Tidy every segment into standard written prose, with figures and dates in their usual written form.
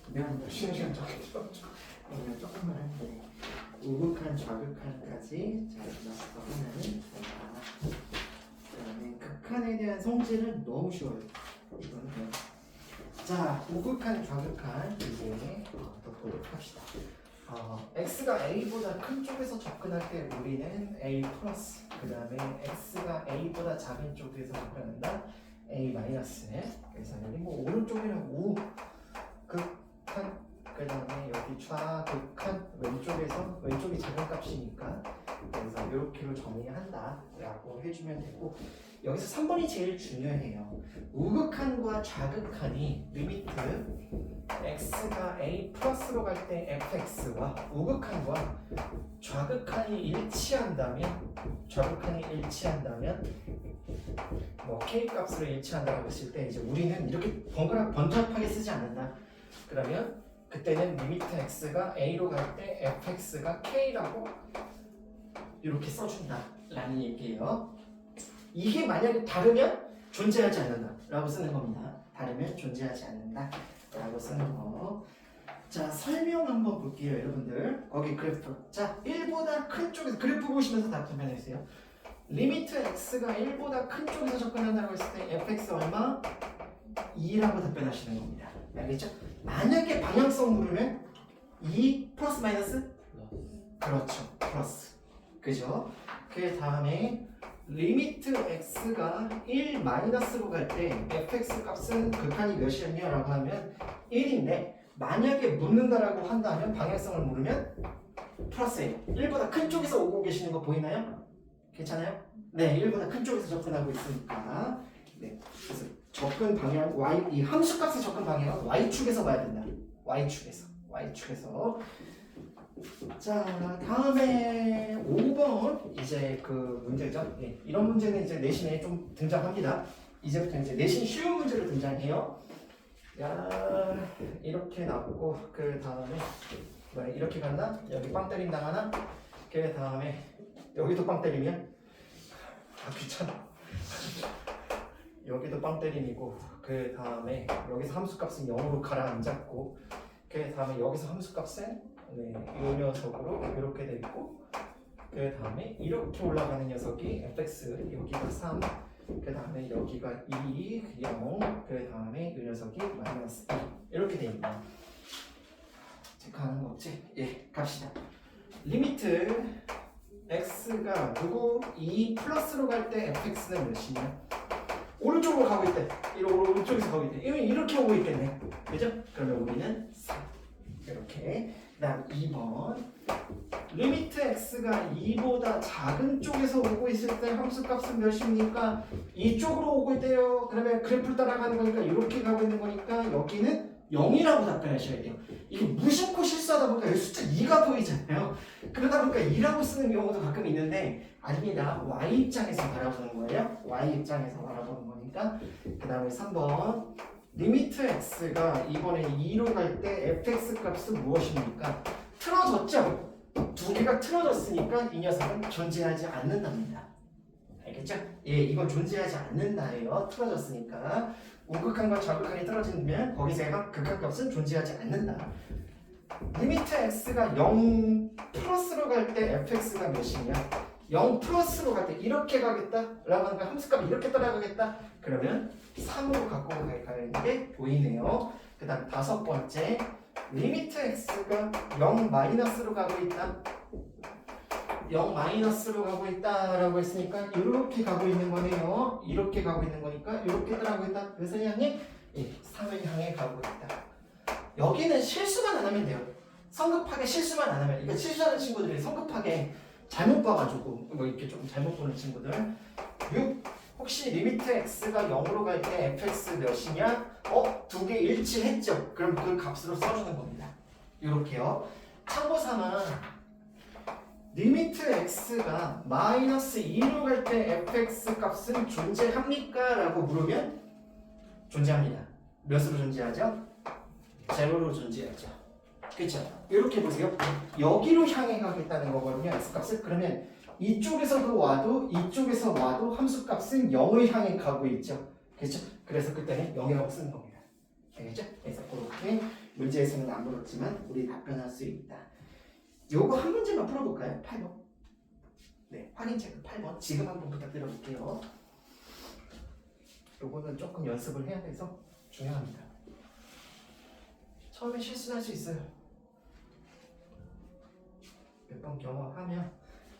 미안합니다. 쉬는 시간 적겠죠. 오늘 조금만 할게. 우극한 좌극한까지 잘 나와서 하면은 된다. 그다음에 극한에 대한 성질은 너무 쉬워요. 이거는 그냥. 자, 우극한 좌극한 이제 더 보도록 합시다. x가 a보다 큰 쪽에서 접근할 때 우리는 a 플러스, 그 다음에 x가 a보다 작은 쪽에서 접근한다 a 마이너스. 그래서 여기 뭐 오른쪽이랑 우극한, 그 다음에 여기 좌극한, 왼쪽이 작은 값이니까 그래서 이렇게로 정리한다 라고 해주면 되고, 여기서 3번이 제일 중요해요. 우극한과 좌극한이 리미트 x가 a 플러스로 갈 때 fx와 우극한과 좌극한이 일치한다면 뭐 k 값으로 일치한다고 했을 때 이제 우리는 이렇게 번잡하게 쓰지 않는다. 그러면 그때는 리미트 x가 a로 갈 때 fx가 k라고 이렇게 써준다 라는 얘기예요. 이게 만약에 다르면 존재하지 않는다 라고 쓰는 겁니다. 다르면 존재하지 않는다 라고 쓰는 거. 자, 설명 한번 볼게요 여러분들. 거기 그래프. 자, 1보다 큰 쪽에서 그래프 보시면서 답변해주세요. 리미트 x가 1보다 큰 쪽에서 접근한다고 했을 때 fx 얼마? 2라고 답변하시는 겁니다. 알겠죠? 만약에 방향성 물으면 2 플러스 마이너스? 그렇죠. 플러스. 그죠? 그 다음에 리미트 x가 1 마이너스로 갈 때 fx 값은 극한이 몇이었냐 라고 하면 1인데 만약에 묻는다라고 한다면 방향성을 물으면 플러스예요. 1보다 큰 쪽에서 오고 계시는 거 보이나요? 괜찮아요? 네, 1보다 큰 쪽에서 접근하고 있으니까. 네, 그래서 접근 방향 y, 이 함수 값의 접근 방향은 y축에서 봐야 된다. y축에서. 자, 다음에 5번 이제 그 문제죠. 네, 이런 문제는 이제 내신에 좀 등장합니다. 이제부터 이제 내신 쉬운 문제로 등장해요. 야, 이렇게 나오고 그 다음에 이렇게 갔나? 여기 빵 때림 당하나? 그 다음에 여기도 빵 때리면 귀찮아. 여기도 빵 때림이고, 그 다음에 여기서 함수값은 0으로 가라앉았고, 그 다음에 여기서 함수값은 이 녀석으로 이렇게 돼 있고, 그 다음에 이렇게 올라가는 녀석이 fx, 여기가 3, 그 다음에 여기가 2, 0, 그 다음에 이 녀석이 마이너스 2 이렇게 돼 있네요. 체크하는 거 없지? 예, 갑시다. 리미트 x가 누구? 2 플러스로 갈 때 fx는 몇이냐? 오른쪽으로 가고 있대. 오른쪽에서 가고 있대. 이렇게 오고 있겠네. 그죠? 그러면 우리는 3. 이렇게. 그 다음 2번. 리미트 x가 2보다 작은 쪽에서 오고 있을 때 함수값은 몇입니까? 이쪽으로 오고 있대요. 그러면 그래프를 따라가는 거니까 이렇게 가고 있는 거니까 여기는 0이라고 답변하셔야 돼요. 이게 무심코 실수하다 보니까 여기 숫자 2가 보이잖아요. 그러다 보니까 2라고 쓰는 경우도 가끔 있는데 아닙니다. y 입장에서 바라보는 거예요. y 입장에서 바라보는 거니까. 그 다음에 3번. 리미트 x가 이번에 2로 갈 때 fx 값은 무엇입니까? 틀어졌죠? 두 개가 틀어졌으니까 이 녀석은 존재하지 않는답니다. 알겠죠? 예, 이건 존재하지 않는다예요. 틀어졌으니까. 우극한과 좌극한이 떨어지면 거기서 극한값은 존재하지 않는다. 리미트 x가 0 플러스로 갈 때 fx가 몇이냐? 0 플러스로 갈 때 이렇게 가겠다 라고 하는 거, 함수값이 이렇게 따라가겠다 그러면 3으로 갖고 가는 게 보이네요. 그 다음 5번째, 리미트 x가 0 마이너스로 가고 있다, 0 마이너스로 가고 있다 라고 했으니까 이렇게 가고 있는 거네요. 이렇게 가고 있는 거니까 이렇게 따라가고 있다. 그래서 향해 3을 향해 가고 있다. 여기는 실수만 안 하면 돼요. 성급하게 실수만 안 하면. 이거 실수하는 친구들이 성급하게 잘못 봐가지고 뭐 이렇게 좀 잘못 보는 친구들. 6. 혹시 리미트 x가 0으로 갈 때 fx 몇이냐? 두 개 일치했죠? 그럼 그 값으로 써주는 겁니다. 이렇게요. 참고삼아, 리미트 x가 마이너스 2로 갈 때 fx 값은 존재합니까? 라고 물으면 존재합니다. 몇으로 존재하죠? 제로로 존재하죠. 그렇죠? 이렇게 보세요. 여기로 향해 가겠다는 거거든요. x값을. 그러면 이쪽에서 와도 이쪽에서 와도 함수값은 0을 향해 가고 있죠. 그렇죠? 그래서 그때는 0이라고 쓰는 겁니다. 알겠죠? 그래서 그렇게 문제에서는 안 물었지만 우리 답변할 수 있다. 요거 한 문제만 풀어볼까요? 8번. 네, 확인 체크 8번. 지금 한번 부탁드려볼게요. 요거는 조금 연습을 해야 돼서 중요합니다. 처음에 실수할 수 있어요. 몇 번 경험하면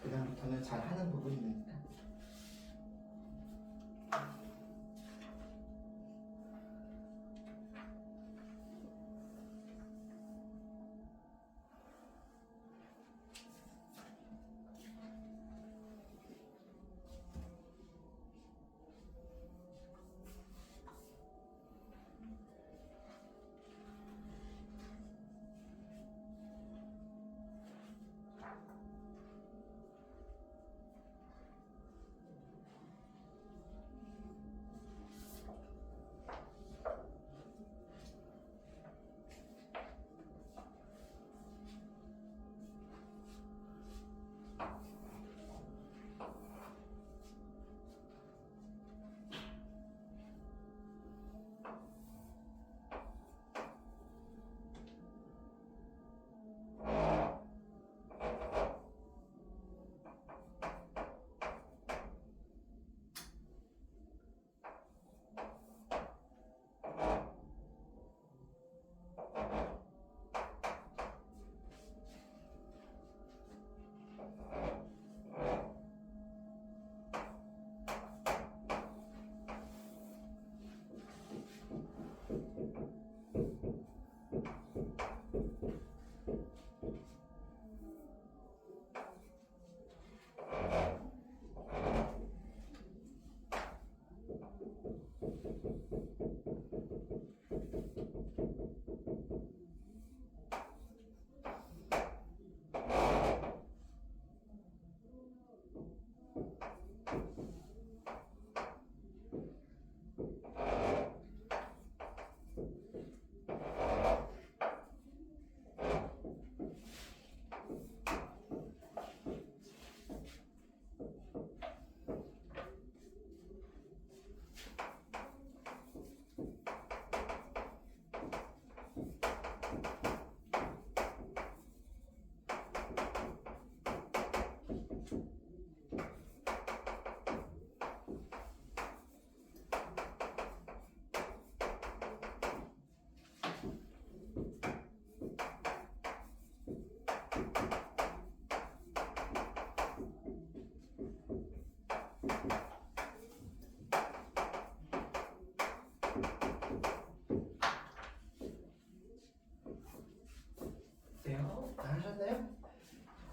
그 다음부터는 잘 하는 부분이니까.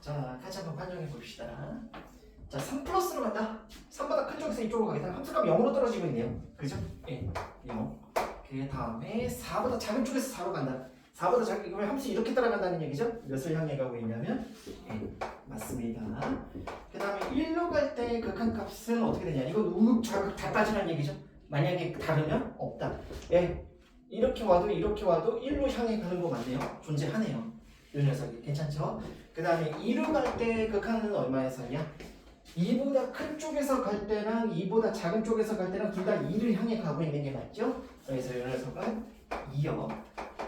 자, 같이 한번 판정해 봅시다. 자, 3 플러스로 간다. 3보다 큰 쪽에서 이쪽으로 가겠다. 함수값 0으로 떨어지고 있네요. 그죠? 예, 0. 그 다음에 4보다 작은 쪽에서 4로 간다. 4보다 작은, 이거 함수 이렇게 따라간다는 얘기죠? 몇을 향해 가고 있냐면, 예, 맞습니다. 그 다음에 1로 갈 때 극한값은 어떻게 되냐? 이건 우극, 좌극 다 따지라는 얘기죠? 만약에 다르면 없다. 예, 이렇게 와도 1로 향해 가는 거 맞네요. 존재하네요. 이 녀석이 괜찮죠? 그 다음에 2로 갈 때 극한은 얼마에서냐? 2보다 큰 쪽에서 갈 때랑 2보다 작은 쪽에서 갈 때랑 둘 다 2를 향해 가고 있는 게 맞죠? 그래서 이 녀석은 2요.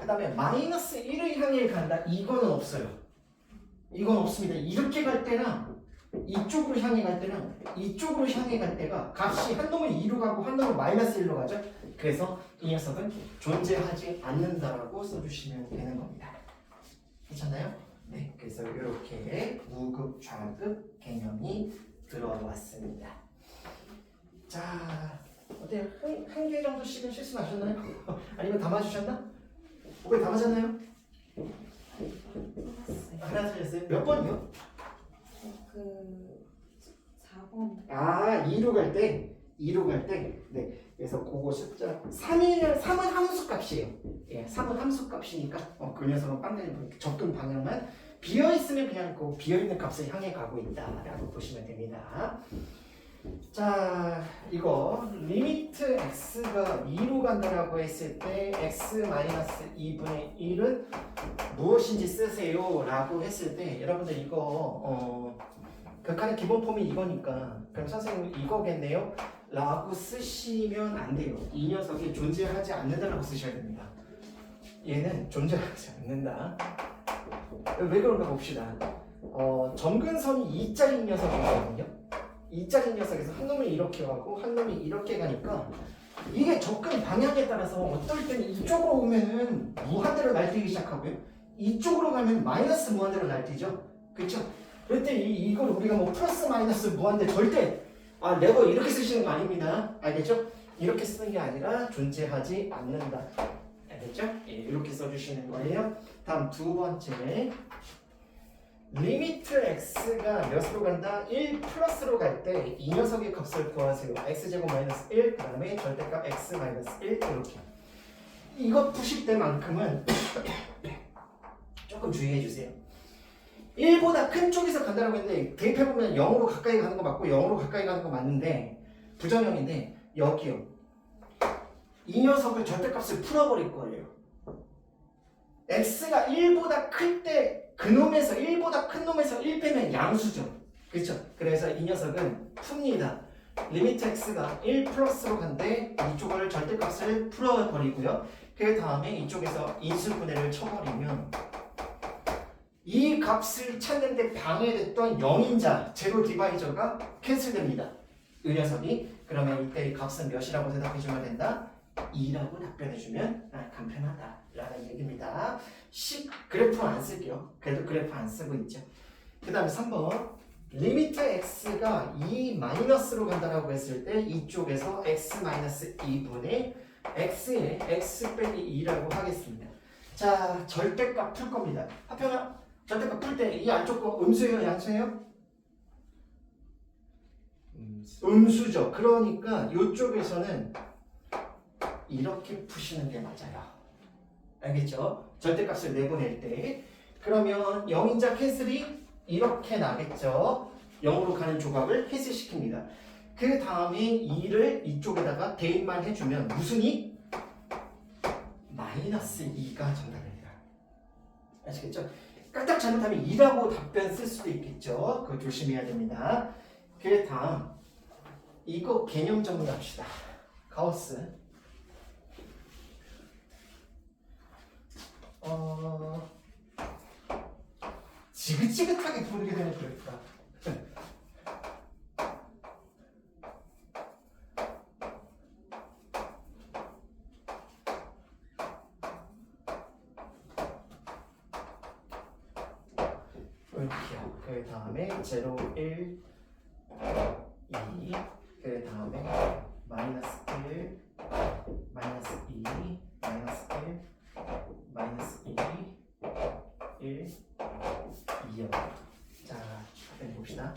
그 다음에 마이너스 1을 향해 간다. 이거는 없어요. 이건 없습니다. 이렇게 갈 때랑 이쪽으로 향해 갈 때랑 이쪽으로 향해 갈 때가 값이 한 놈은 2로 가고 한 놈은 마이너스 1로 가죠? 그래서 이 녀석은 존재하지 않는다라고 써주시면 되는 겁니다. 괜찮나요? 네, 그래서 이렇게 우극, 좌극 개념이 들어왔습니다. 자, 어때요? 한 개 정도씩은 실수 나셨나요? 아니면 다 맞으셨나? 오케이, 다 맞았나요? 하나 틀렸어요? 몇 번이요? 그 4번. 아, 2로 갈 때? 네. 그래서 그거 숫자 3은 함수값이에요. 예, 3은 함수값이니까 그 녀석은 빵댕이 접근 방향만 비어있으면 그냥 그 비어있는 값을 향해 가고 있다라고 보시면 됩니다. 자, 이거 리미트 x가 2로 간다라고 했을 때 x-2분의 1은 무엇인지 쓰세요 라고 했을 때 여러분들 이거 극한의 기본 폼이 이거니까 그럼 선생님 이거겠네요 라고 쓰시면 안 돼요. 이 녀석이 존재하지 않는다라고 쓰셔야 됩니다. 얘는 존재하지 않는다. 왜 그런가 봅시다. 점근선이 2짜리 녀석이거든요. 2짜리 녀석에서 한 놈이 이렇게 가고 한 놈이 이렇게 가니까 이게 접근 방향에 따라서 어떨 때는 이쪽으로 오면은 무한대로 날뛰기 시작하고요. 이쪽으로 가면 마이너스 무한대로 날뛰죠. 그렇죠? 그럴 때 이걸 우리가 뭐 플러스 마이너스 무한대 절대 레버 이렇게 쓰시는 거 아닙니다. 알겠죠? 이렇게 쓰는 게 아니라 존재하지 않는다. 알겠죠? 예, 이렇게 써주시는 거예요. 다음 두 번째 리미트 x가 몇으로 간다? 1 플러스로 갈 때 이 녀석의 값을 구하세요. x제곱 마이너스 1, 그 다음에 절대값 x 마이너스 1 이렇게. 이거 푸실 때만큼은 조금 주의해 주세요. 1보다 큰 쪽에서 간다고 했는데 대입해보면 0으로 가까이 가는 거 맞고 0으로 가까이 가는 거 맞는데 부정형인데 여기요. 이 녀석을 절대값을 풀어버릴 거예요. x가 1보다 클 때 그놈에서 1보다 큰 놈에서 1 빼면 양수죠. 그렇죠? 그래서 이 녀석은 풉니다. 리미트 x가 1 플러스로 간대 이쪽을 절대값을 풀어버리고요. 그 다음에 이쪽에서 인수분해를 쳐버리면 이 값을 찾는데 방해됐던 0인자 제로 디바이저가 캔슬됩니다. 이 녀석이. 그러면 이때 이 값은 몇이라고 대답해주면 된다? 2라고 답변해주면 간편하다 라는 얘기입니다. 그래프 안 쓸게요. 그래도 그래프 안 쓰고 있죠. 그 다음에 3번 리미트 x가 2 마이너스로 간다라고 했을 때 이쪽에서 x 마이너스 2분의 x에 x 빼기 2라고 하겠습니다. 자, 절대값 풀 겁니다. 하평아, 절대값 풀 때 이 안쪽 거 음수예요, 양수예요? 음수죠. 그러니까 이쪽에서는 이렇게 푸시는 게 맞아요. 알겠죠? 절대값을 내보낼 때 그러면 0인자 캔슬이 이렇게 나겠죠. 0으로 가는 조각을 해제시킵니다. 그 다음에 2를 이쪽에다가 대입만 해주면 무슨 2? 마이너스 2가 정답입니다. 아시겠죠? 까딱 잘못하면 2라고 답변 쓸 수도 있겠죠. 그거 조심해야 됩니다. 그 다음 이거 개념 정리합시다. 가우스 지긋지긋하게 부르게 되는 그래프다. 이렇게요. 그 다음에 0, 1, 2, 그 다음에 마이너스 1, 마이너스 2, 마이너스 1, 마이너스 2, 1, 2요. 자, 봅시다.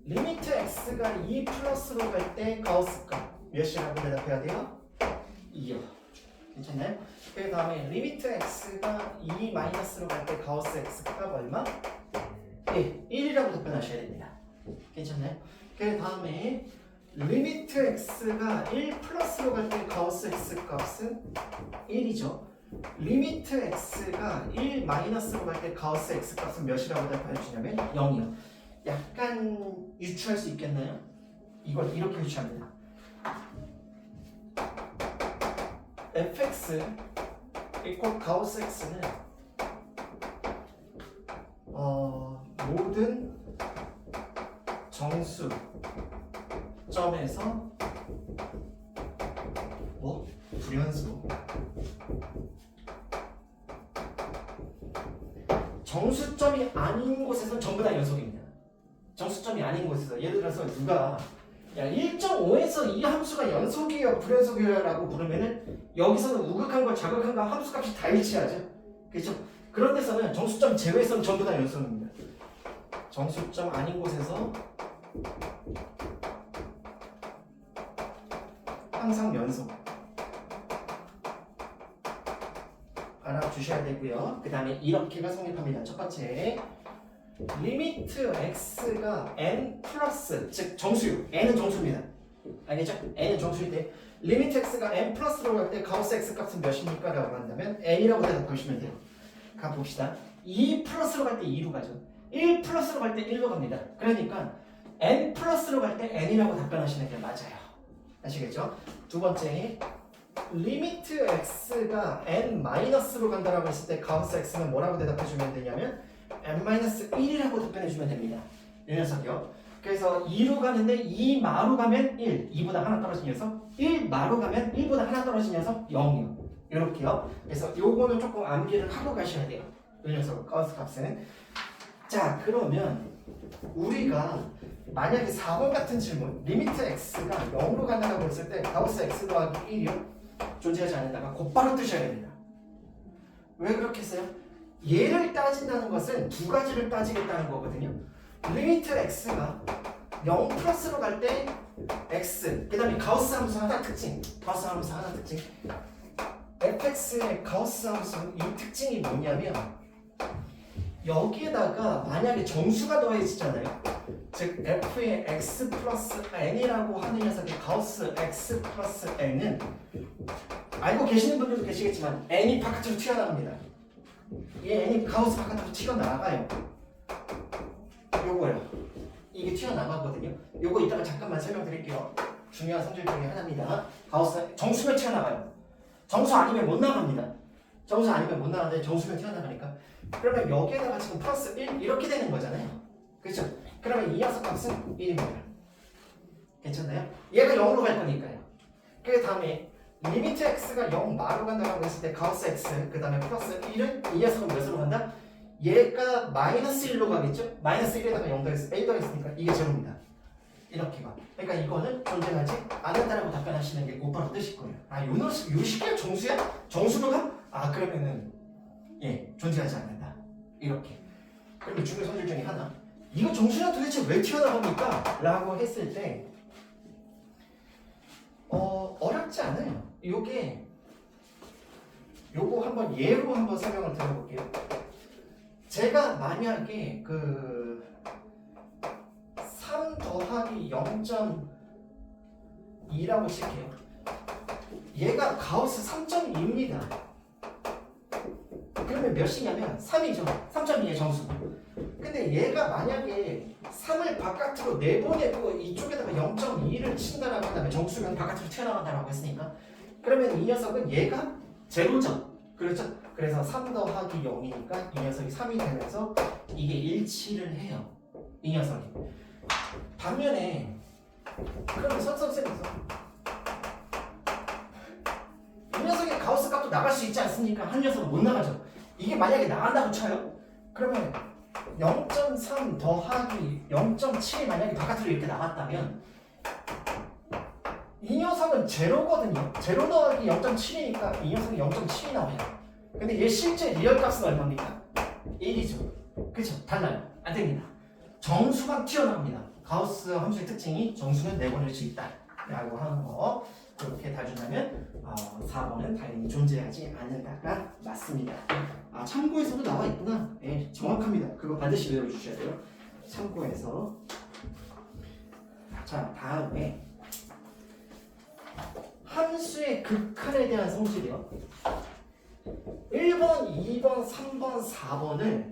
리미트 x가 2 플러스로 갈 때 가우스값 몇이라고 대답해야 돼요? 2요. 괜찮나요? 그 다음에 리미트 x가 2 마이너스로 갈 때 가우스 x값 얼마? 1. 1이라고 답변하셔야 됩니다. 괜찮나요? 그 다음에 리미트 x가 1 플러스로 갈 때 가우스 x값은 1이죠. 리미트 x가 1 마이너스로 갈 때 가우스 x값은 몇이라고 답변해 주냐면 0이요. 약간 유추할 수 있겠나요? 이걸 이렇게 유추합니다. fx equal 가우스 x는 모든 정수 점에서 불연수 정수점이 아닌 곳에서는 전부 다 연속입니다. 정수점이 아닌 곳에서 예를 들어서 누가 1.5에서 이 함수가 연속이에요 불연속이에요 라고 부르면은 여기서는 우극한 거 자극한 거 함수값이 다 일치하죠. 그렇죠? 그런 데서는 정수점 제외에서는 전부 다 연속입니다. 정수점 아닌 곳에서 항상 연속 알아주셔야 되고요. 그 다음에 이렇게가 성립합니다. 첫 번째 리미트 x가 n 플러스 즉 정수요. n은 정수입니다. 알겠죠? n은 정수일 때 리미트 x가 n 플러스로 갈 때 가우스 x 값은 몇입니까? 라고 한다면 n이라고 대답하시면 돼요. 가봅시다. 2 플러스로 갈 때 2로 가죠. 1 플러스로 갈 때 1로 갑니다. 그러니까 n 플러스로 갈 때 n이라고 답변하시는 게 맞아요. 아시겠죠? 두 번째 리미트 x가 n-로 간다라고 했을 때 가우스 x는 뭐라고 대답해주면 되냐면 n-1이라고 답변해주면 됩니다. 이 녀석이요. 그래서 2로 가는데 2마로 가면 1, 2보다 하나 떨어진 녀석, 1마로 가면 1보다 하나 떨어진 녀석 0이요. 이렇게요. 그래서 요거는 조금 암기를 하고 가셔야 돼요. 이 녀석 가우스 값은. 자, 그러면 우리가 만약에 4번 같은 질문, 리미트 x가 0으로 간다고 했을 때 가우스 x 더하기 1이요? 존재하지 않는다가 곧바로 뜨셔야 됩니다. 왜 그렇게 했어요? 얘를 따진다는 것은 두 가지를 따지겠다는 거거든요. 리미트 x가 0 플러스로 갈 때 x, 그 다음에 가우스 함수 하나 특징, 가우스 함수 하나 특징, fx의 가우스 함수 이 특징이 뭐냐면 여기에다가 만약에 정수가 더해지잖아요. 즉 f의 x 플러스 n이라고 하는 녀석의 가우스 x 플러스 n은 알고 계시는 분들도 계시겠지만 n이 바깥으로 튀어나갑니다. 이 n이 가우스 바깥으로 튀어나가요. 요거요. 이게 튀어나가거든요. 요거 이따가 잠깐만 설명드릴게요. 중요한 성질 중에 하나입니다. 가우스 정수면 튀어나가요. 정수 아니면 못 나갑니다. 정수 아니면 못 나가는데 정수면 튀어나가니까. 그러면 여기에다가 지금 플러스 1 이렇게 되는 거잖아요. 그렇죠? 그러면 이 녀석 값은 1입니다. 괜찮나요? 얘가 0으로 갈 거니까요. 그 다음에 리미트 x가 0 마로 간다고 했을 때 가우스 x 그 다음에 플러스 1은 이 녀석은 몇으로 간다? 얘가 마이너스 1로 가겠죠? 마이너스 1에다가 0 더했으니까 1 더했으니까 이게 제로입니다. 이렇게 가. 그러니까 이거는 존재하지 않는다라고 답변하시는 게 곧바로 뜨실 거예요. 아, 요 식이야? 정수야? 정수로 가? 아, 그러면은 예, 존재하지 않는다. 이렇게. 그리고 중요 성질 중에 하나. 이거 정수야 도대체 왜 튀어나갑니까? 라고 했을 때 어렵지 않아요. 요거 한번 예로 한번 설명을 드려볼게요. 제가 만약에 3 더하기 0.2라고 칠게요. 얘가 가우스 3.2입니다. 그러면 몇이냐면 3이죠. 3.2의 정수. 근데 얘가 만약에 3을 바깥으로 내보내고 이쪽에다가 0.2를 친다라고 한다면 정수면 바깥으로 튀어나간다라고 했으니까 그러면 이 녀석은 얘가 제로죠. 그렇죠? 그래서 3 더하기 0이니까 이 녀석이 3이 되면서 이게 일치를 해요. 이 녀석이. 반면에 그러면 선생님께서 이 녀석의 가우스 값도 나갈 수 있지 않습니까? 한 녀석은 못 나가죠. 이게 만약에 나간다고 쳐요? 그러면 0.3 더하기 0.7이 만약에 바깥으로 이렇게 나갔다면 이 녀석은 제로거든요. 제로 더하기 0.7이니까 이 녀석이 0.7이 나와요. 근데 얘 실제 리얼 값은 얼마입니까? 1이죠. 그쵸? 달라요. 안 됩니다. 정수만 튀어나옵니다. 가우스 함수의 특징이 정수는 내보낼 수 있다 라고 하는 거. 그렇게 다준다면 4번은 당연히 존재하지 않는다가 맞습니다. 아, 참고에서도 나와 있구나. 네, 정확합니다. 그거 반드시 외워주셔야 돼요. 참고에서. 자, 다음에 함수의 극한에 대한 성질이요. 1번, 2번, 3번, 4번을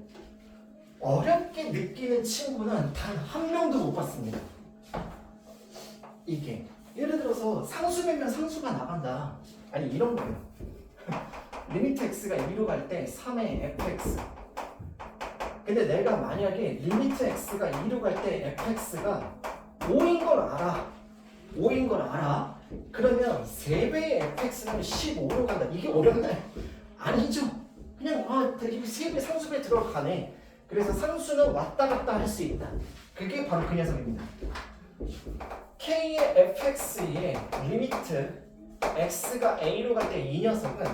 어렵게 느끼는 친구는 단 한 명도 못 봤습니다. 이게 예를 들어서 상수면 상수가 나간다. 아니 이런 거예요. 리미트 x가 2로 갈 때 3의 fx. 근데 내가 만약에 리미트 x가 2로 갈 때 fx가 5인 걸 알아. 5인 걸 알아. 그러면 3배의 fx는 15로 간다. 이게 어렵나요? 아니죠. 그냥 되게 3배 상수배 들어가네. 그래서 상수는 왔다 갔다 할 수 있다. 그게 바로 그 녀석입니다. K의 fx의 리미트 x가 a로 갈 때 이 녀석은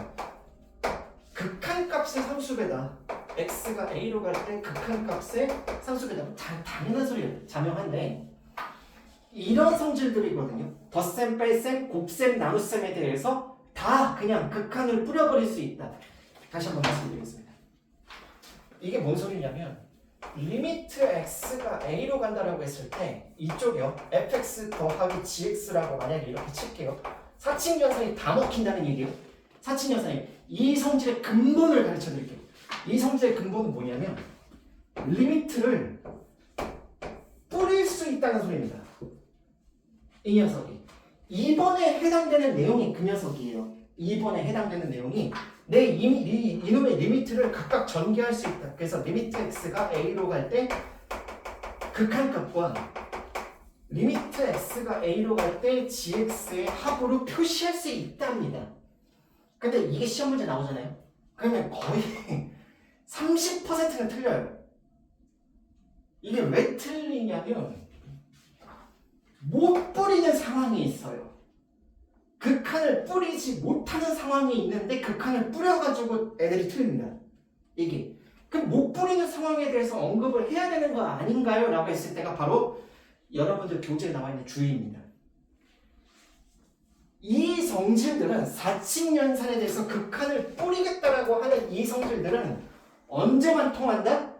극한값의 상수배다. x가 a로 갈 때 극한값의 상수배다. 당연한 소리예요. 자명한데 이런 성질들이거든요. 덧셈, 뺄셈, 곱셈, 나눗셈에 대해서 다 그냥 극한을 뿌려버릴 수 있다. 다시 한번 말씀드리겠습니다. 이게 뭔 소리냐면 리미트 x가 a로 간다라고 했을 때 이쪽이요. fx 더하기 gx라고 만약에 이렇게 칠게요. 사칙연산이 다 먹힌다는 얘기예요. 사칙연산이 이 성질의 근본을 가르쳐 드릴게요. 이 성질의 근본은 뭐냐면 리미트를 뿌릴 수 있다는 소리입니다. 이 녀석이. 이번에 해당되는 내용이 그 녀석이에요. 2번에 해당되는 내용이 내 이놈의 리미트를 각각 전개할 수 있다. 그래서 리미트 x가 a로 갈 때 극한값과 리미트 x가 a로 갈 때 gx의 합으로 표시할 수 있답니다. 근데 이게 시험 문제 나오잖아요. 그러면 거의 30%는 틀려요. 이게 왜 틀리냐면 못 뿌리는 상황이 있어요. 극한을 뿌리지 못하는 상황이 있는데 극한을 뿌려가지고 애들이 틀립니다. 이게 그럼 못 뿌리는 상황에 대해서 언급을 해야 되는 거 아닌가요? 라고 했을 때가 바로 여러분들 교재에 나와 있는 주의입니다. 이 성질들은 사칙연산에 대해서 극한을 뿌리겠다라고 하는 이 성질들은 언제만 통한다?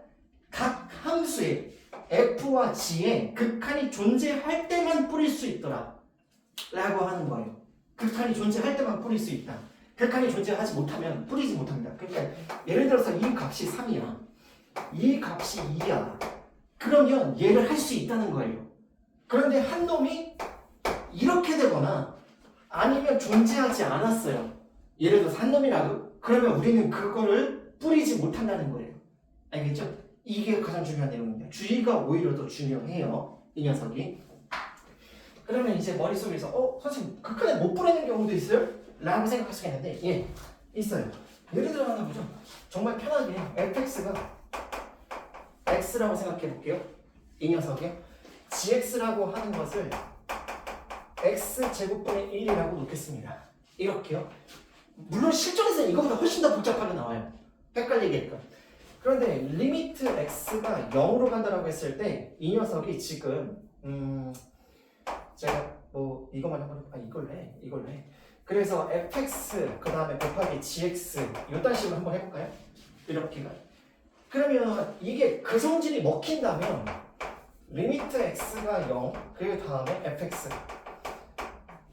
각 함수에 f와 g에 극한이 존재할 때만 뿌릴 수 있더라 라고 하는 거예요. 극한이 존재할 때만 뿌릴 수 있다. 극한이 존재하지 못하면 뿌리지 못합니다. 그러니까 예를 들어서 이 값이 3이야. 이 값이 2야. 그러면 얘를 할 수 있다는 거예요. 그런데 한 놈이 이렇게 되거나 아니면 존재하지 않았어요. 예를 들어서 한 놈이라도 그러면 우리는 그거를 뿌리지 못한다는 거예요. 알겠죠? 이게 가장 중요한 내용입니다. 주의가 오히려 더 중요해요. 이 녀석이. 그러면 이제 머릿속에서 선생님 극한에 못 뿌리는 경우도 있어요? 라고 생각할 수가 있는데 예, 있어요. 예를 들어 하나 보죠. 정말 편하게 fx가 x라고 생각해 볼게요. 이 녀석이 gx라고 하는 것을 x제곱분의 1이라고 놓겠습니다. 이렇게요. 물론 실전에서는 이거보다 훨씬 더 복잡하게 나와요. 헷갈리게끔. 그런데 리미트 x가 0으로 간다라고 했을 때 이 녀석이 지금 제가 뭐 이것만 한번 이걸로 해. 그래서 fx 그 다음에 곱하기 gx 이딴 식으로 한번 해볼까요? 이렇게가. 그러면 이게 그 성질이 먹힌다면 리미트 x가 0 그 다음에 fx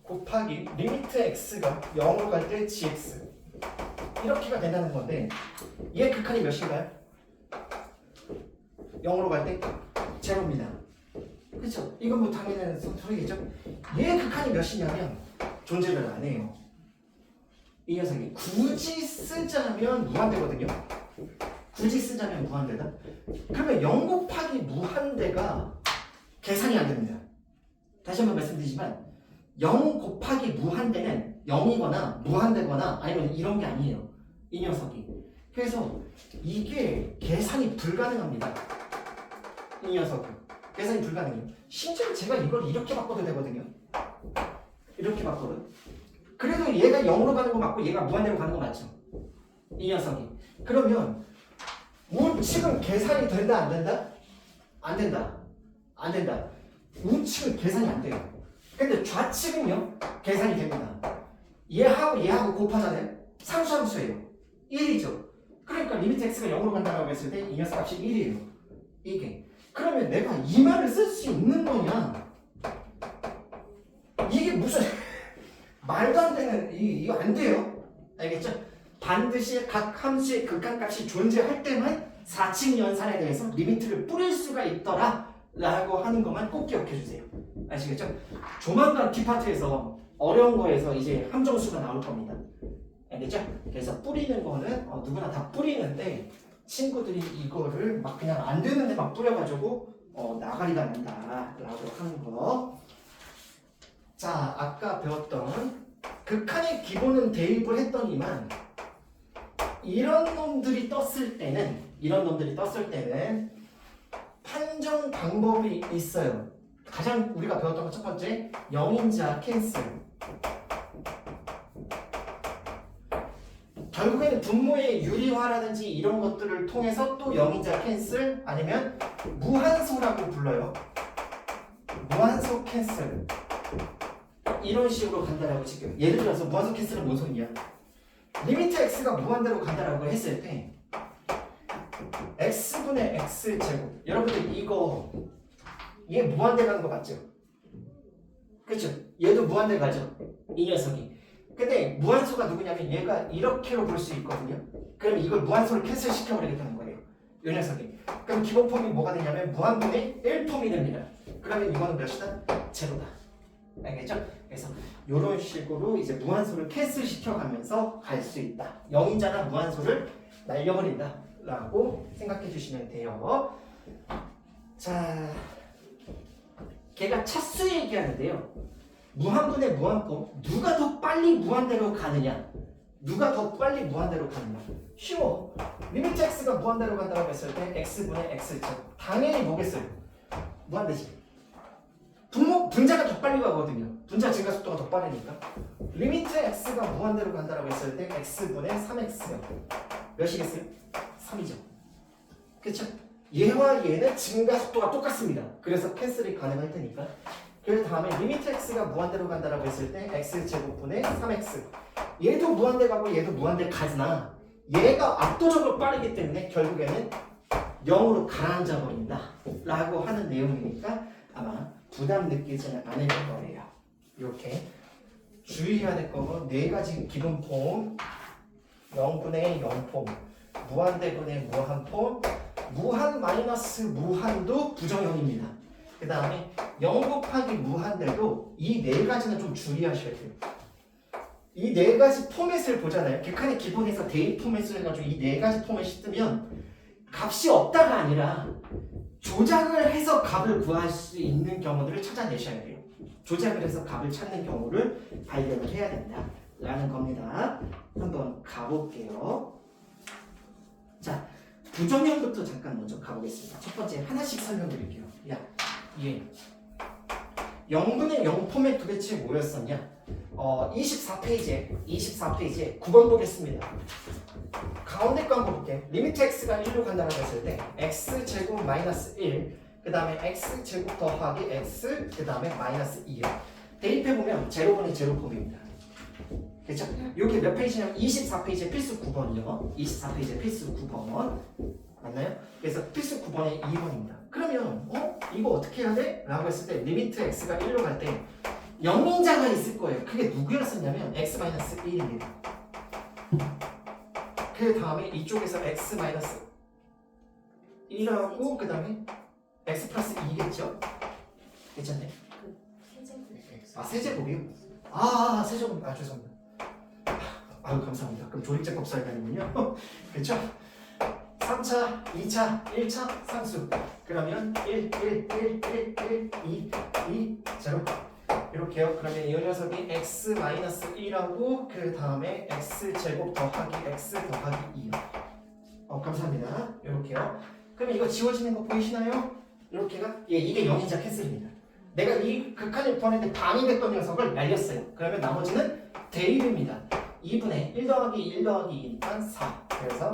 곱하기 리미트 x가 0으로 갈 때 gx 이렇게가 된다는 건데 얘 극한이 몇인가요? 0으로 갈 때 제로입니다. 그렇죠? 이건 뭐 당연한 소리겠죠? 얘 극한이 몇이냐면 존재를 안 해요. 이 녀석이 굳이 쓰자면 무한대거든요. 굳이 쓰자면 무한대다. 그러면 0 곱하기 무한대가 계산이 안 됩니다. 다시 한번 말씀드리지만 0 곱하기 무한대는 0이거나 무한대거나 아니면 이런 게 아니에요. 이 녀석이. 그래서 이게 계산이 불가능합니다. 이 녀석은. 계산이 불가능해요. 심지어 제가 이걸 이렇게 바꿔도 되거든요. 이렇게 바꿔도. 그래도 얘가 0으로 가는 거 맞고 얘가 무한대로 가는 거 맞죠? 이 녀석이. 그러면 우측은 계산이 된다 안 된다? 안 된다. 안 된다. 우측은 계산이 안 돼요. 근데 좌측은요? 계산이 됩니다. 얘하고 곱하잖아요. 상수함수예요. 1이죠. 그러니까 리미트 x가 0으로 간다고 했을 때 이 녀석 값이 1이에요. 이게. 그러면 내가 이 말을 쓸 수 있는 거냐? 이게 무슨 말도 안 되는 이거 안 돼요. 알겠죠? 반드시 각 함수의 극한값이 존재할 때만 사칙 연산에 대해서 리미트를 뿌릴 수가 있더라 라고 하는 것만 꼭 기억해 주세요. 아시겠죠? 조만간 D파트에서 어려운 거에서 이제 함정수가 나올 겁니다. 알겠죠? 그래서 뿌리는 거는 누구나 다 뿌리는데 친구들이 이거를 막 그냥 안 되는데 막 뿌려가지고 나가리가 난다 라고 하는 거. 자, 아까 배웠던 극한의 기본은 대입을 했더니만 이런 놈들이 떴을 때는 판정 방법이 있어요. 가장 우리가 배웠던 것 첫 번째, 영인자 캔슬. 결국에는 분모의 유리화라든지 이런 것들을 통해서 또 영인자 캔슬 아니면 무한소라고 불러요. 무한소 캔슬. 이런 식으로 간다라고 지금. 예를 들어서 무한소 캔슬은 뭔 소리냐? 리미트 x가 무한대로 간다라고 했을 때 x분의 x제곱. 여러분들 이거 얘 무한대 가는 거 맞죠? 그렇죠? 얘도 무한대 가죠? 이 녀석이. 근데 무한소가 누구냐면 얘가 이렇게로 볼 수 있거든요. 그럼 이걸 무한소를 캔슬 시켜버리겠다는 거예요. 이 녀석이. 그럼 기본 폼이 뭐가 되냐면 무한분의 1폼이 됩니다. 그러면 이거는 몇이다? 제로다. 알겠죠? 그래서 이런 식으로 이제 무한소를 캔슬 시켜가면서 갈 수 있다. 0인자나 무한소를 날려버린다 라고 생각해 주시면 돼요. 자, 걔가 차수 얘기하는데요. 무한분의 무한폼, 누가 더 빨리 무한대로 가느냐, 누가 더 빨리 무한대로 가느냐. 쉬워. 리미트 x가 무한대로 간다고 했을 때 x분의 x제곱, 당연히 뭐겠어요? 무한대지. 분자가 더 빨리 가거든요. 분자 증가 속도가 더 빠르니까. 리미트 x가 무한대로 간다고 했을 때 x분의 3x요. 몇이겠어요? 3이죠. 그렇죠? 얘와 얘는 증가 속도가 똑같습니다. 그래서 캔슬이 가능할 테니까. 그 다음에 리미트 x가 무한대로 간다고 했을 때 x제곱분의 3x. 얘도 무한대 가고 얘도 무한대 가지나 얘가 압도적으로 빠르기 때문에 결국에는 0으로 가라앉아 버린다 라고 하는 내용이니까 아마 부담 느끼지는 않을 거예요. 이렇게 주의해야 될 거는 네 가지 기본 폼, 0분의 0폼, 무한대분의 무한폼, 무한 마이너스 무한도 부정형입니다. 그 다음에 0 곱하기 무한대도 이 네 가지는 좀 주의하셔야 돼요. 이 네 가지 포맷을 보잖아요. 객관의 기본에서 대입 포맷을 해가지고 이 네 가지 포맷이 뜨면 값이 없다가 아니라 조작을 해서 값을 구할 수 있는 경우들을 찾아내셔야 돼요. 조작을 해서 값을 찾는 경우를 발견을 해야 된다 라는 겁니다. 한번 가볼게요. 자, 부정형부터 잠깐 먼저 가보겠습니다. 첫 번째 하나씩 설명드릴게요. 야, 얘 0분의 0 포맷 도대체 뭐였었냐? 24페이지에 9번 보겠습니다. 가운데 거 한번 볼게요. 리미트 x가 1로 간다고 했을 때 x제곱 마이너스 1, 그 다음에 x제곱 더하기 x, 그 다음에 마이너스 2요. 대입해보면 제로분의 제로 폼입니다. 그렇죠? 여기 몇 페이지냐면 24페이지에 필수 9번이요. 24페이지에 필수 9번 맞나요? 그래서 필수 9번에 2번입니다. 그러면 이거 어떻게 해야 돼? 라고 했을 때 리미트 x가 1로 갈 때 0인자가 있을 거예요. 그게 누구였었냐면 x-1입니다. 그 다음에 이쪽에서 x-1하고 그 다음에 x 플러스 2겠죠? 괜찮네? 세제곱이요? 세제곱. 죄송합니다. 감사합니다. 그럼 조립제법 설명이군요. 그렇죠? 3차, 2차, 1차 상수. 그러면 1, 1, 1, 1, 1, 2, 2, 0. 이렇게요. 그러면 이 녀석이 x-1하고 그 다음에 x제곱 더하기 x 더하기 2요. 감사합니다. 이렇게요. 그럼 이거 지워지는 거 보이시나요? 이렇게가? 이게 0인자 캔슬입니다. 내가 이 극한을 구하는데 반이 됐던 녀석을 날렸어요. 그러면 나머지는 대입입니다. 2분의 1 더하기 1 더하기 2니까 4. 그래서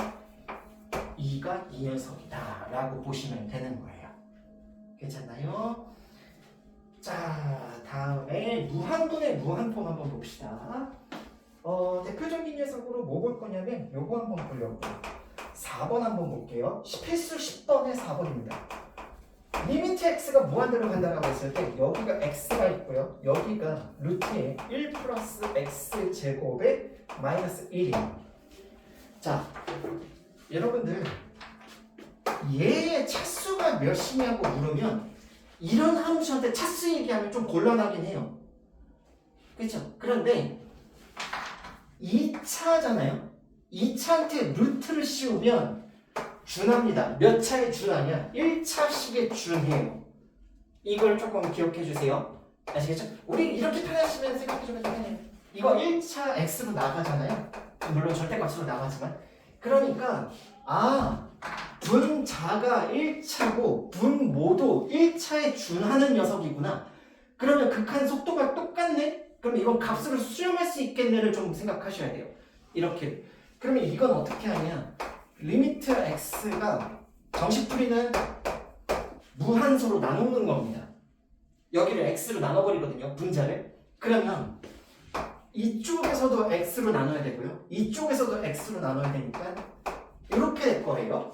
2가 이 녀석이다 라고 보시면 되는 거예요. 괜찮나요? 자, 다음에 무한분의 무한폼 한번 봅시다. 대표적인 녀석으로 뭐 볼 거냐면 요거 한번 보려고요. 4번 한번 볼게요. 필수 10번의 4번입니다. 리미트 x가 무한대로 간다고 했을 때 여기가 x가 있고요. 여기가 루트에 1 플러스 x 제곱에 마이너스 1이에요. 자, 여러분들 얘의 차수가 몇이냐고 물으면 이런 함수한테 차수 얘기하면 좀 곤란하긴 해요. 그렇죠? 그런데 2차잖아요. 2차한테 루트를 씌우면 준합니다. 몇 차에 준하냐? 1차씩에 준해요. 이걸 조금 기억해 주세요. 아시겠죠? 우리 이렇게 편하시면 생각해주면 되겠네요. 이거 1차 x로 나가잖아요. 물론 절대값으로 나가지만. 그러니까 분자가 1차고 분모도 1차에 준하는 녀석이구나. 그러면 극한 속도가 똑같네? 그럼 이건 값으로 수렴할 수 있겠네를 좀 생각하셔야 돼요. 이렇게. 그러면 이건 어떻게 하냐? 리미트 x가 정식풀이는 무한소로 나누는 겁니다. 여기를 x로 나눠버리거든요. 분자를. 그러면 이쪽에서도 x로 나눠야 되고요. 이쪽에서도 x로 나눠야 되니까 이렇게 될 거예요.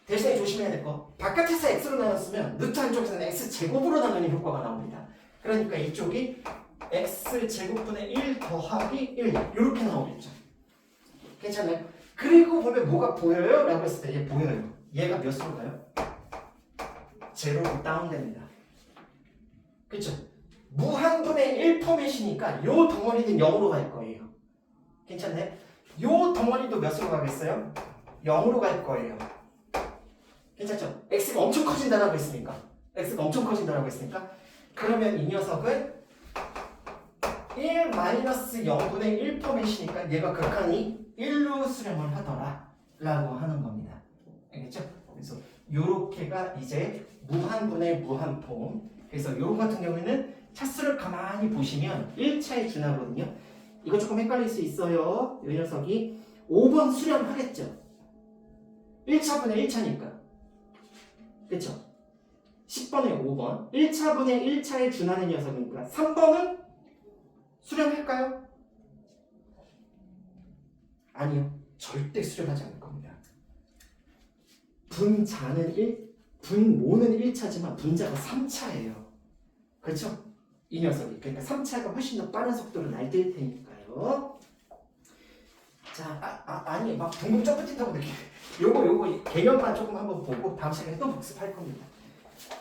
대신에 조심해야 될 거. 바깥에서 x로 나눴으면 루트 한쪽에서는 x제곱으로 나누는 효과가 나옵니다. 그러니까 이쪽이 x제곱분의 1 더하기 1 이렇게 나오겠죠. 괜찮나요? 그리고 보면 뭐가 보여요? 라고 했을 때 얘 보여요. 얘가 몇으로 가요? 제로로 다운됩니다. 그쵸? 무한분의 1 포맷이니까 요 덩어리는 0으로 갈 거예요. 괜찮나요? 요 덩어리도 몇으로 가겠어요? 0으로 갈 거예요. 괜찮죠? x가 엄청 커진다라고 했으니까 x가 엄청 커진다라고 했으니까 그러면 이 녀석은 1-0분의 1 포맷이니까 얘가 극한이 1로 수렴을 하더라 라고 하는 겁니다. 알겠죠? 그래서 요렇게가 이제 무한분의 무한폼. 그래서 요거 같은 경우에는 차수를 가만히 보시면 1차에 준하거든요. 이거 조금 헷갈릴 수 있어요. 이 녀석이 5번 수렴하겠죠. 1차분의 1차니까. 그쵸? 10번에 5번. 1차분의 1차에 준하는 녀석이니까 3번은 수렴할까요? 아니요. 절대 수렴하지 않을 겁니다. 분모는 1차지만 분자가 3차예요. 그렇죠? 이 녀석이. 그러니까 3차가 훨씬 더 빠른 속도로 날뛸 테니까요. 자, 아니 막 둥근 점프짓하고 느끼. 요거 개념만 조금 한번 보고 다음 시간에 또 복습할 겁니다.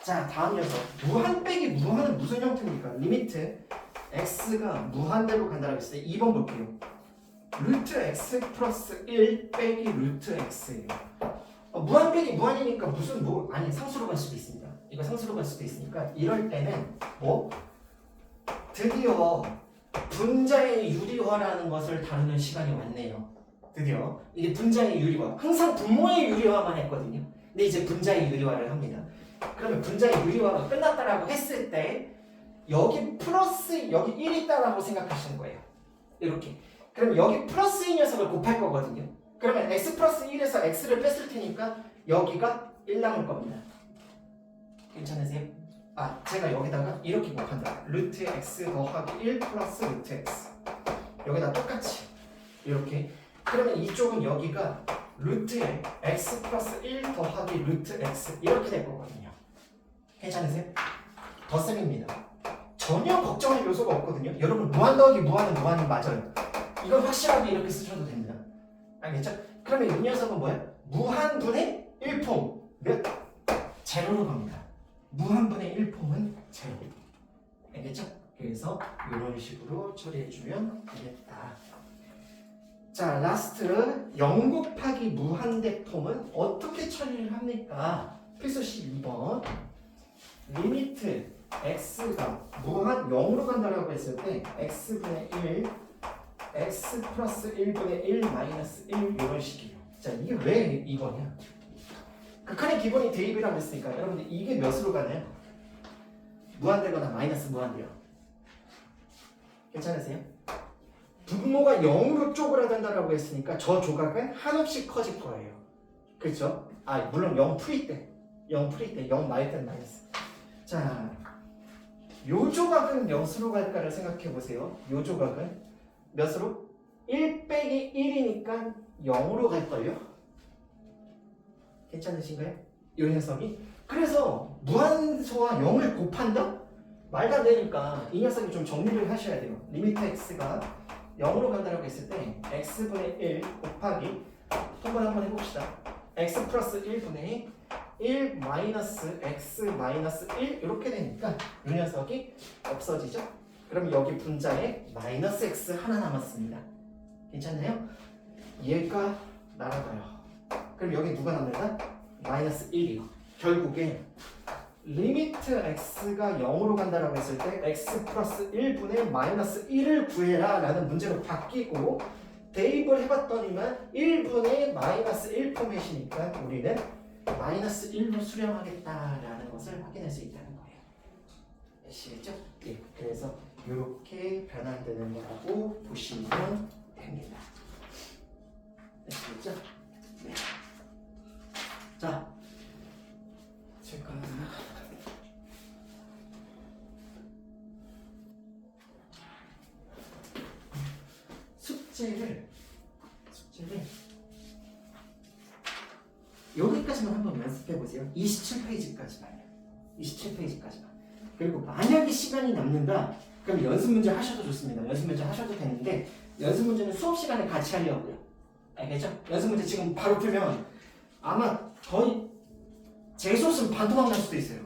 자, 다음 녀석. 무한 빼기 무한은 무슨 형태입니까? 리미트 x가 무한대로 간다라고 했을 때 2번 볼게요. 루트 x 플러스 1 빼기 루트 x예요. 무한 빼기 무한이니까 무슨 아니 상수로 갈 수도 있습니다. 이거 상수로 갈 수도 있으니까 이럴 때는 드디어 분자의 유리화라는 것을 다루는 시간이 왔네요. 드디어 이게 분자의 유리화. 항상 분모의 유리화만 했거든요. 근데 이제 분자의 유리화를 합니다. 그러면 분자의 유리화가 끝났다라고 했을 때 여기 플러스 여기 1이 있다라고 생각하시는 거예요. 이렇게. 그럼 여기 플러스 이 녀석을 곱할 거거든요. 그러면 x 플러스 1에서 x를 뺐을 테니까 여기가 1 남을 겁니다. 괜찮으세요? 제가 여기다가 이렇게 곱한다. 루트 x 더하기 1 플러스 루트 x. 여기다 똑같이 이렇게. 그러면 이쪽은 여기가 루트에 x 플러스 1 더하기 루트 x 이렇게 될 거거든요. 괜찮으세요? 덧셈입니다. 전혀 걱정할 요소가 없거든요. 여러분 무한 더하기 무한은 무한이 맞아요. 이건 확실하게 이렇게 쓰셔도 됩니다. 알겠죠? 그러면 이 녀석은 뭐야? 무한분의 1폼 몇? 제로로 갑니다. 무한분의 1폼은 제로. 알겠죠? 그래서 이런 식으로 처리해주면 되겠다. 자, 라스트 0 곱하기 무한대 폼은 어떻게 처리를 합니까? 필수식 2번. 리미트 x가 무한 0으로 간다라고 했을 때 x분의 1 x 플러스 1분의 1 마이너스 1 이런 식이에요. 자, 이게 왜 2번이야? 극한의 기본이 대입이라고 했으니까 여러분들 이게 몇으로 가나요? 무한대거나 마이너스 무한대요. 괜찮으세요? 분모가 0으로 쪼그라든다라고 했으니까 저 조각은 한없이 커질 거예요. 그렇죠? 물론 0 풀이 때 0 마일 때는 마이너스. 자, 요 조각은 몇으로 갈까를 생각해 보세요. 요 조각은 몇으로? 1 빼기 1이니까 0으로 갈걸요? 괜찮으신가요? 이 녀석이? 그래서 무한소와 0을 곱한다? 말도 안 되니까 이 녀석이 좀 정리를 하셔야 돼요. 리미트 x가 0으로 간다고 했을 때 x분의 1 곱하기 통분 한번 해봅시다. x 플러스 1분의 1 마이너스 x 마이너스 1 이렇게 되니까 이 녀석이 없어지죠? 그럼 여기 분자에 마이너스 x 하나 남았습니다. 괜찮나요? 얘가 날아가요. 그럼 여기 누가 남는다? 마이너스 1이요. 결국에 리미트 x가 0으로 간다라고 했을 때 x 플러스 1분의 마이너스 1을 구해라 라는 문제로 바뀌고 대입을 해봤더니만 1분의 마이너스 1 포맷이니까 우리는 마이너스 1로 수렴하겠다라는 것을 확인할 수 있다는 거예요. 아시겠죠? 예, 그래서 이렇게 변환되는 거라고 보시면 됩니다. 아시겠죠? 네. 자, 제가 숙제를 여기까지만 한번 연습해 보세요. 27페이지까지만요. 27페이지까지만. 그리고 만약에 시간이 남는다, 그럼 연습 문제 하셔도 좋습니다. 연습 문제 하셔도 되는데 연습 문제는 수업 시간에 같이 하려고요. 알겠죠? 연습 문제 지금 바로 풀면 아마 거의 제 소스로 반토막 날 수도 있어요.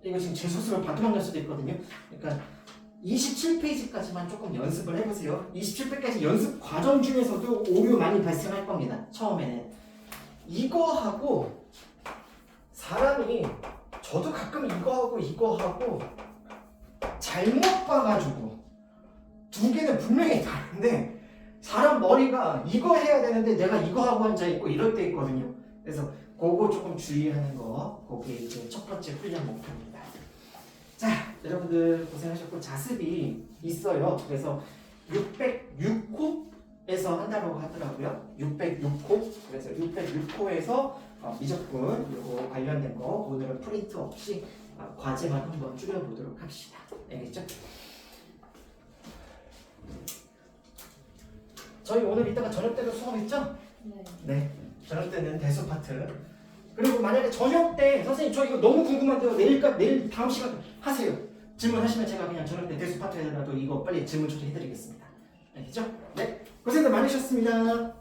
이거 지금 제 소스로 반토막 날 수도 있거든요. 그러니까 27페이지까지만 조금 연습을 해보세요. 27페이지까지 연습 과정 중에서도 오류 많이 발생할 겁니다. 처음에는. 이거하고 사람이 저도 가끔 이거하고 잘못 봐가지고 두 개는 분명히 다른데 사람 머리가 이거 해야 되는데 내가 이거 하고 앉아있고 이럴 때 있거든요. 그래서 그거 조금 주의하는 거, 그게 이제 첫 번째 훈련 목표입니다. 자, 여러분들 고생하셨고 자습이 있어요. 그래서 606호에서 한다고 하더라고요. 606호. 그래서 606호에서 미적분 이거 관련된 거 오늘은 프린트 없이 과제만 한번 줄여보도록 합시다. 알겠죠? 저희 오늘 이따가 저녁 때도 수업했죠? 네. 네. 저녁 때는 대수 파트. 그리고 만약에 저녁 때 선생님 저 이거 너무 궁금한데요. 내일 다음 시간 하세요. 질문하시면 제가 그냥 저녁 때 대수 파트에라도 이거 빨리 질문 처리해드리겠습니다. 알겠죠? 네. 고생들 많으셨습니다.